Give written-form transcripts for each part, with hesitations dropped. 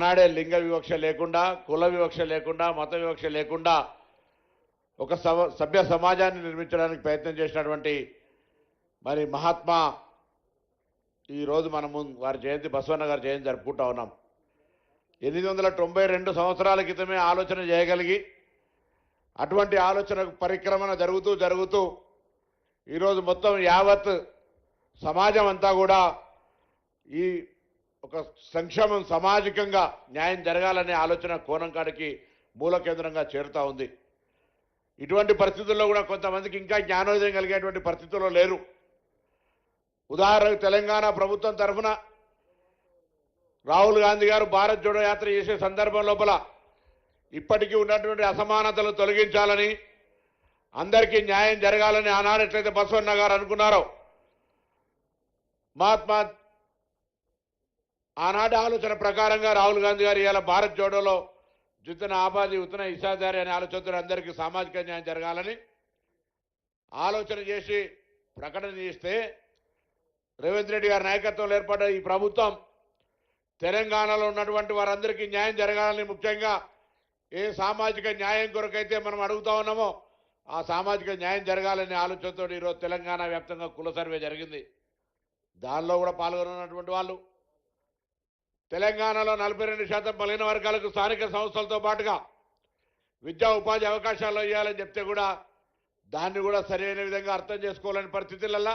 నాడే లింగ వివక్ష లేకుండా కుల వివక్ష లేకుండా మత వివక్ష లేకుండా ఒక సభ్య సమాజాన్ని నిర్మించడానికి ప్రయత్నం చేసినటువంటి మరి మహాత్మా ఈరోజు మనము వారి జయంతి బసవన్న గారి జయంతి జరుపుకుంటా ఉన్నాం. 892 సంవత్సరాల క్రితమే ఆలోచన చేయగలిగి అటువంటి ఆలోచన పరిక్రమణ జరుగుతూ ఈరోజు మొత్తం యావత్ సమాజం అంతా కూడా ఈ ఒక సంక్షేమం సామాజికంగా న్యాయం జరగాలనే ఆలోచన కోణం కాడికి మూల కేంద్రంగా చేరుతా ఉంది. ఇటువంటి పరిస్థితుల్లో కూడా కొంతమందికి ఇంకా జ్ఞానోదయం కలిగేటువంటి పరిస్థితుల్లో లేరు. ఉదాహరణకు తెలంగాణ ప్రభుత్వం తరఫున రాహుల్ గాంధీ గారు భారత్ జోడో యాత్ర చేసే సందర్భం లోపల ఇప్పటికీ ఉన్నటువంటి అసమానతలు తొలగించాలని అందరికీ న్యాయం జరగాలని ఆనాడు ఎట్లయితే బసవన్న గారు అనుకున్నారో మహాత్మా ఆనాటి ఆలోచన ప్రకారంగా రాహుల్ గాంధీ గారు ఇవాళ భారత్ జోడోలో జుత్తన ఆబాది ఉత్తన ఇసాదారి అనే ఆలోచనతో అందరికీ సామాజిక న్యాయం జరగాలని ఆలోచన చేసి ప్రకటన చేస్తే రేవంత్ రెడ్డి గారి నాయకత్వంలో ఏర్పడ్డ ఈ ప్రభుత్వం తెలంగాణలో ఉన్నటువంటి వారందరికీ న్యాయం జరగాలని ముఖ్యంగా ఏ సామాజిక న్యాయం కొరకైతే మనం అడుగుతా ఉన్నామో ఆ సామాజిక న్యాయం జరగాలనే ఆలోచనతో ఈరోజు తెలంగాణ వ్యాప్తంగా కుల సర్వే జరిగింది. దానిలో కూడా పాల్గొన్నటువంటి వాళ్ళు తెలంగాణలో 42% బలహీన వర్గాలకు స్థానిక సంస్థలతో పాటుగా విద్యా ఉపాధి అవకాశాలు ఇవ్వాలని చెప్తే కూడా దాన్ని కూడా సరైన విధంగా అర్థం చేసుకోవాలని పరిస్థితులల్లా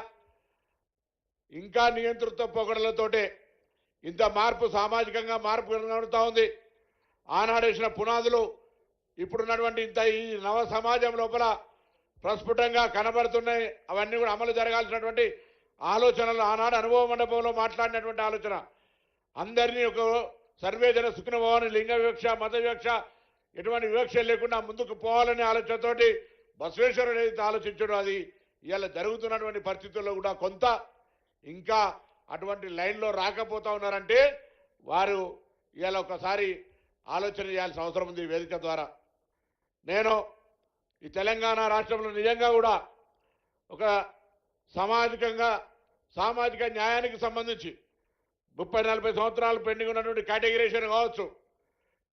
ఇంకా నియంతృత్వ పొగడలతోటే ఇంత మార్పు సామాజికంగా మార్పు కనబడుతూ ఉంది. ఆనాడేసిన పునాదులు ఇప్పుడున్నటువంటి ఇంత ఈ నవ సమాజం లోపల ప్రస్ఫుటంగా కనబడుతున్నాయి. అవన్నీ కూడా అమలు జరగాల్సినటువంటి ఆలోచనలు ఆనాడు అనుభవ మండపంలో మాట్లాడినటువంటి ఆలోచన అందరినీ ఒక సర్వేజన సుఖినభవని లింగ వివక్ష మత వివక్ష ఎటువంటి వివక్ష లేకుండా ముందుకు పోవాలనే ఆలోచనతోటి బసవేశ్వరుడు ఏదైతే ఆలోచించడో అది ఇవాళ జరుగుతున్నటువంటి పరిస్థితుల్లో కూడా కొంత ఇంకా అటువంటి లైన్లో రాకపోతా ఉన్నారంటే వారు ఇవాళ ఒకసారి ఆలోచన చేయాల్సిన అవసరం ఉంది. వేదిక ద్వారా నేను ఈ తెలంగాణ రాష్ట్రంలో నిజంగా కూడా ఒక సామాజిక న్యాయానికి సంబంధించి 30-40 సంవత్సరాలు పెండింగ్ ఉన్నటువంటి కేటగిరీషన్ కావచ్చు,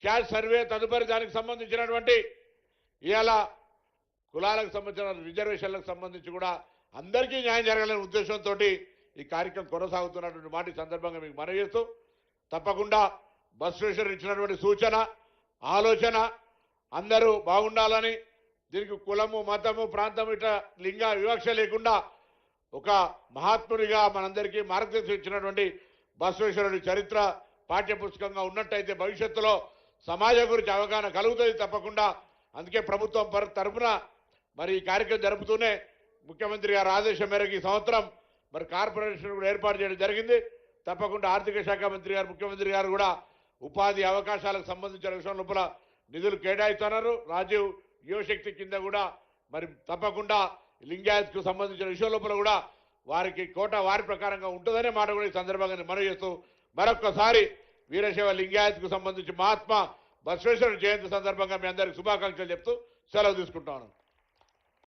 క్యాస్ట్ సర్వే తదుపరి దానికి సంబంధించినటువంటి ఇవాళ కులాలకు సంబంధించిన రిజర్వేషన్లకు సంబంధించి కూడా అందరికీ న్యాయం జరగాలనే ఉద్దేశంతో ఈ కార్యక్రమం కొనసాగుతున్నటువంటి మాట ఈ సందర్భంగా మీకు మనవి చేస్తూ తప్పకుండా బసవేశ్వరుడు ఇచ్చినటువంటి సూచన ఆలోచన అందరూ బాగుండాలని దీనికి కులము మతము ప్రాంతము ఇట్లా లింగ వివక్ష లేకుండా ఒక మహాత్ముడిగా మనందరికీ మార్గదర్శనం ఇచ్చినటువంటి బసవేశ్వరుడి చరిత్ర పాఠ్యపుస్తకంగా ఉన్నట్టయితే భవిష్యత్తులో సమాజం గురించి అవగాహన కలుగుతుంది తప్పకుండా. అందుకే ప్రభుత్వం తరఫున మరి ఈ కార్యక్రమం జరుపుతూనే ముఖ్యమంత్రి గారి ఆదేశం మేరకు ఈ సంవత్సరం మరి కార్పొరేషన్ కూడా ఏర్పాటు చేయడం జరిగింది. తప్పకుండా ఆర్థిక శాఖ మంత్రి గారు ముఖ్యమంత్రి గారు కూడా ఉపాధి అవకాశాలకు సంబంధించిన విషయం లోపల నిధులు కేటాయిస్తున్నారు. రాజీవ్ యువశక్తి కింద కూడా మరి తప్పకుండా లింగాయత్కు సంబంధించిన విషయం లోపల కూడా వారికి కోట వారి ప్రకారంగా ఉంటుందనే మాట కూడా ఈ సందర్భంగా మనవి చేస్తూ మరొక్కసారి వీరశైవ లింగాయత్కు సంబంధించి మహాత్మా బసవేశ్వరుడు జయంతి సందర్భంగా మీ అందరికీ శుభాకాంక్షలు చెప్తూ సెలవు తీసుకుంటాను.